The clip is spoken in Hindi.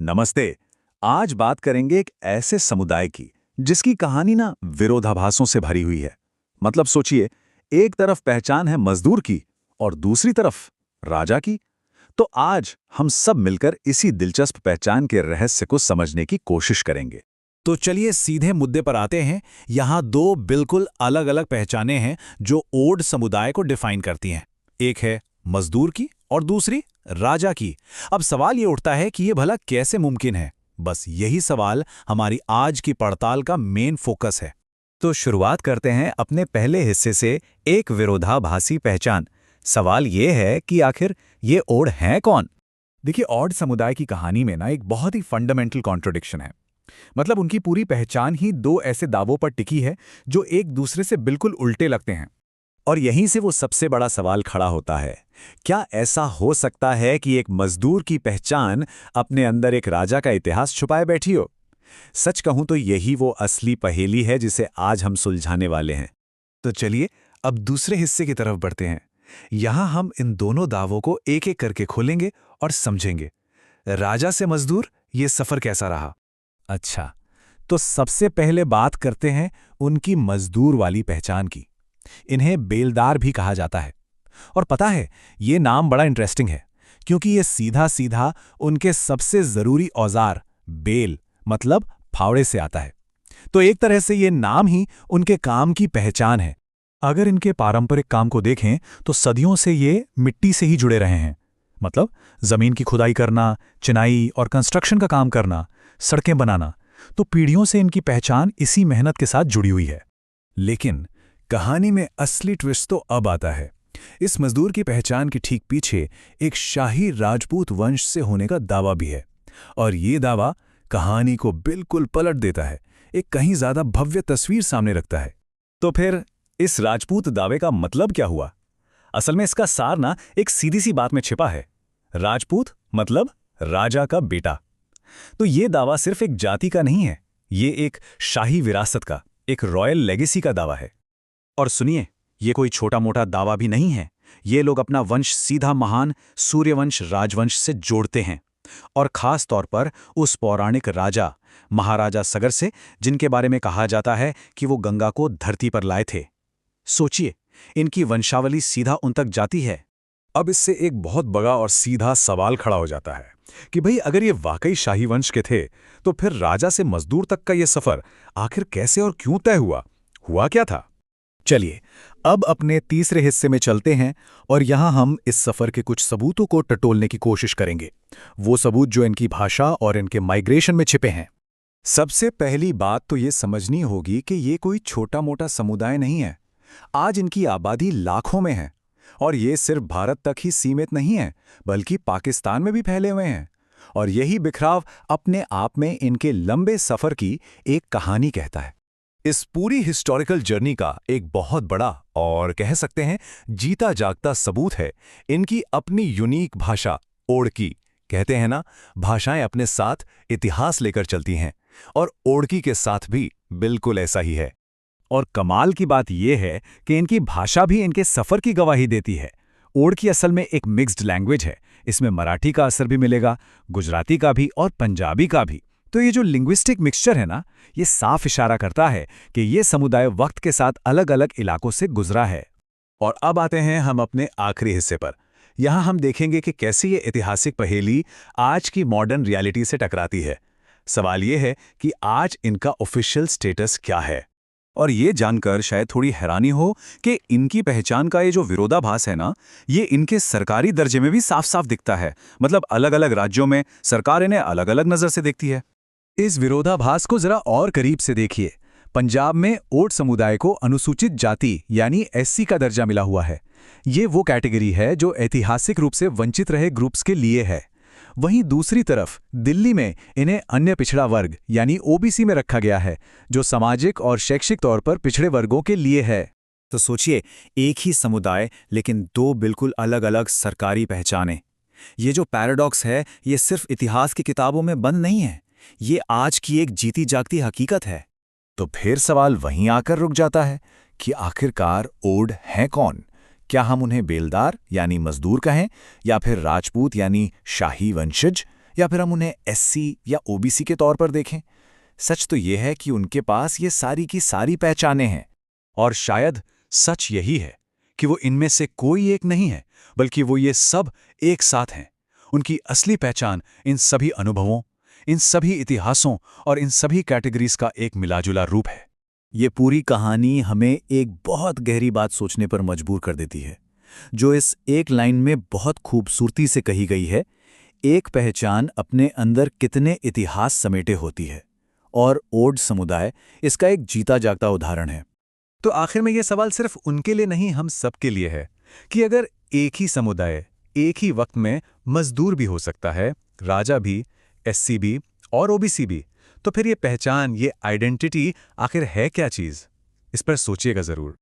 नमस्ते। आज बात करेंगे एक ऐसे समुदाय की जिसकी कहानी ना विरोधाभासों से भरी हुई है। मतलब सोचिए, एक तरफ पहचान है मजदूर की और दूसरी तरफ राजा की। तो आज हम सब मिलकर इसी दिलचस्प पहचान के रहस्य को समझने की कोशिश करेंगे। तो चलिए सीधे मुद्दे पर आते हैं। यहाँ दो बिल्कुल अलग अलग पहचानें हैं जो ओड समुदाय को डिफाइन करती हैं। एक है मजदूर की और दूसरी राजा की। अब सवाल ये उठता है कि ये भला कैसे मुमकिन है। बस यही सवाल हमारी आज की पड़ताल का मेन फोकस है। तो शुरुआत करते हैं अपने पहले हिस्से से, एक विरोधाभासी पहचान। सवाल ये है कि आखिर ये ओड हैं कौन? देखिए, ऑड समुदाय की कहानी में ना एक बहुत ही फंडामेंटल कॉन्ट्रडिक्शन है। मतलब उनकी पूरी पहचान ही दो ऐसे दावों पर टिकी है जो एक दूसरे से बिल्कुल उल्टे लगते हैं। और यहीं से वो सबसे बड़ा सवाल खड़ा होता है, क्या ऐसा हो सकता है कि एक मजदूर की पहचान अपने अंदर एक राजा का इतिहास छुपाए बैठी हो? सच कहूं तो यही वो असली पहेली है जिसे आज हम सुलझाने वाले हैं। तो चलिए अब दूसरे हिस्से की तरफ बढ़ते हैं। यहां हम इन दोनों दावों को एक एक करके खोलेंगे और समझेंगे। राजा से मजदूर, ये सफर कैसा रहा? अच्छा, तो सबसे पहले बात करते हैं उनकी मजदूर वाली पहचान की। इन्हें बेलदार भी कहा जाता है। और पता है, ये नाम बड़ा इंटरेस्टिंग है क्योंकि ये सीधा सीधा उनके सबसे जरूरी औजार बेल मतलब फावड़े से आता है। तो एक तरह से ये नाम ही उनके काम की पहचान है। अगर इनके पारंपरिक काम को देखें तो सदियों से ये मिट्टी से ही जुड़े रहे हैं। मतलब जमीन की खुदाई करना, चिनाई और कंस्ट्रक्शन का काम करना, सड़कें बनाना। तो पीढ़ियों से इनकी पहचान इसी मेहनत के साथ जुड़ी हुई है। लेकिन कहानी में असली ट्विस्ट तो अब आता है। इस मजदूर की पहचान के ठीक पीछे एक शाही राजपूत वंश से होने का दावा भी है। और ये दावा कहानी को बिल्कुल पलट देता है, एक कहीं ज्यादा भव्य तस्वीर सामने रखता है। तो फिर इस राजपूत दावे का मतलब क्या हुआ? असल में इसका सार ना एक सीधी सी बात में छिपा है। राजपूत मतलब राजा का बेटा। तो ये दावा सिर्फ एक जाति का नहीं है, ये एक शाही विरासत का, एक रॉयल लेगेसी का दावा है। और सुनिए, ये कोई छोटा मोटा दावा भी नहीं है। ये लोग अपना वंश सीधा महान सूर्यवंश राजवंश से जोड़ते हैं, और खास तौर पर उस पौराणिक राजा महाराजा सगर से, जिनके बारे में कहा जाता है कि वो गंगा को धरती पर लाए थे। सोचिए, इनकी वंशावली सीधा उन तक जाती है। अब इससे एक बहुत बड़ा और सीधा सवाल खड़ा हो जाता है कि भाई, अगर ये वाकई शाही वंश के थे तो फिर राजा से मजदूर तक का ये सफर आखिर कैसे और क्यों तय हुआ क्या था? चलिए अब अपने तीसरे हिस्से में चलते हैं और यहां हम इस सफर के कुछ सबूतों को टटोलने की कोशिश करेंगे। वो सबूत जो इनकी भाषा और इनके माइग्रेशन में छिपे हैं। सबसे पहली बात तो ये समझनी होगी कि ये कोई छोटा मोटा समुदाय नहीं है। आज इनकी आबादी लाखों में है, और ये सिर्फ भारत तक ही सीमित नहीं है, बल्कि पाकिस्तान में भी फैले हुए हैं। और यही बिखराव अपने आप में इनके लंबे सफर की एक कहानी कहता है। इस पूरी हिस्टोरिकल जर्नी का एक बहुत बड़ा और कह सकते हैं जीता जागता सबूत है इनकी अपनी यूनिक भाषा ओड़की। कहते हैं ना, भाषाएं अपने साथ इतिहास लेकर चलती हैं, और ओड़की के साथ भी बिल्कुल ऐसा ही है। और कमाल की बात यह है कि इनकी भाषा भी इनके सफर की गवाही देती है। ओड़की असल में एक मिक्स्ड लैंग्वेज है। इसमें मराठी का असर भी मिलेगा, गुजराती का भी और पंजाबी का भी। तो ये जो लिंग्विस्टिक मिक्सचर है ना, ये साफ इशारा करता है कि ये समुदाय वक्त के साथ अलग अलग इलाकों से गुजरा है। और अब आते हैं हम अपने आखिरी हिस्से पर। यहाँ हम देखेंगे कि कैसे ये ऐतिहासिक पहेली आज की मॉडर्न रियलिटी से टकराती है। सवाल ये है कि आज इनका ऑफिशियल स्टेटस क्या है। और ये जानकर शायद थोड़ी हैरानी हो कि इनकी पहचान का ये जो विरोधाभास है ना, ये इनके सरकारी दर्जे में भी साफ साफ दिखता है। मतलब अलग अलग राज्यों में सरकार इन्हें अलग अलग नजर से देखती है। इस विरोधाभास को जरा और करीब से देखिए। पंजाब में ओड समुदाय को अनुसूचित जाति यानी एससी का दर्जा मिला हुआ है। ये वो कैटेगरी है जो ऐतिहासिक रूप से वंचित रहे ग्रुप्स के लिए है। वहीं दूसरी तरफ दिल्ली में इन्हें अन्य पिछड़ा वर्ग यानी ओबीसी में रखा गया है, जो सामाजिक और शैक्षिक तौर पर पिछड़े वर्गों के लिए है। तो सोचिए, एक ही समुदाय लेकिन दो बिल्कुल अलग अलग सरकारी पहचानें। ये जो पैराडॉक्स है, ये सिर्फ इतिहास की किताबों में बंद नहीं है, ये आज की एक जीती जागती हकीकत है। तो फिर सवाल वहीं आकर रुक जाता है कि आखिरकार ओड हैं कौन? क्या हम उन्हें बेलदार यानी मजदूर कहें, या फिर राजपूत यानी शाही वंशज, या फिर हम उन्हें एससी या ओबीसी के तौर पर देखें? सच तो यह है कि उनके पास ये सारी की सारी पहचानें हैं। और शायद सच यही है कि वो इनमें से कोई एक नहीं है, बल्कि वो ये सब एक साथ हैं। उनकी असली पहचान इन सभी अनुभवों, इन सभी इतिहासों और इन सभी कैटेगरीज का एक मिलाजुला रूप है। ये पूरी कहानी हमें एक बहुत गहरी बात सोचने पर मजबूर कर देती है, जो इस एक लाइन में बहुत खूबसूरती से कही गई है। एक पहचान अपने अंदर कितने इतिहास समेटे होती है, और ओड समुदाय इसका एक जीता जागता उदाहरण है। तो आखिर में यह सवाल सिर्फ उनके लिए नहीं, हम सबके लिए है कि अगर एक ही समुदाय एक ही वक्त में मजदूर भी हो सकता है, राजा भी, एससी भी और ओबीसी भी, तो फिर ये पहचान, ये आइडेंटिटी आखिर है क्या चीज़? इस पर सोचिएगा ज़रूर।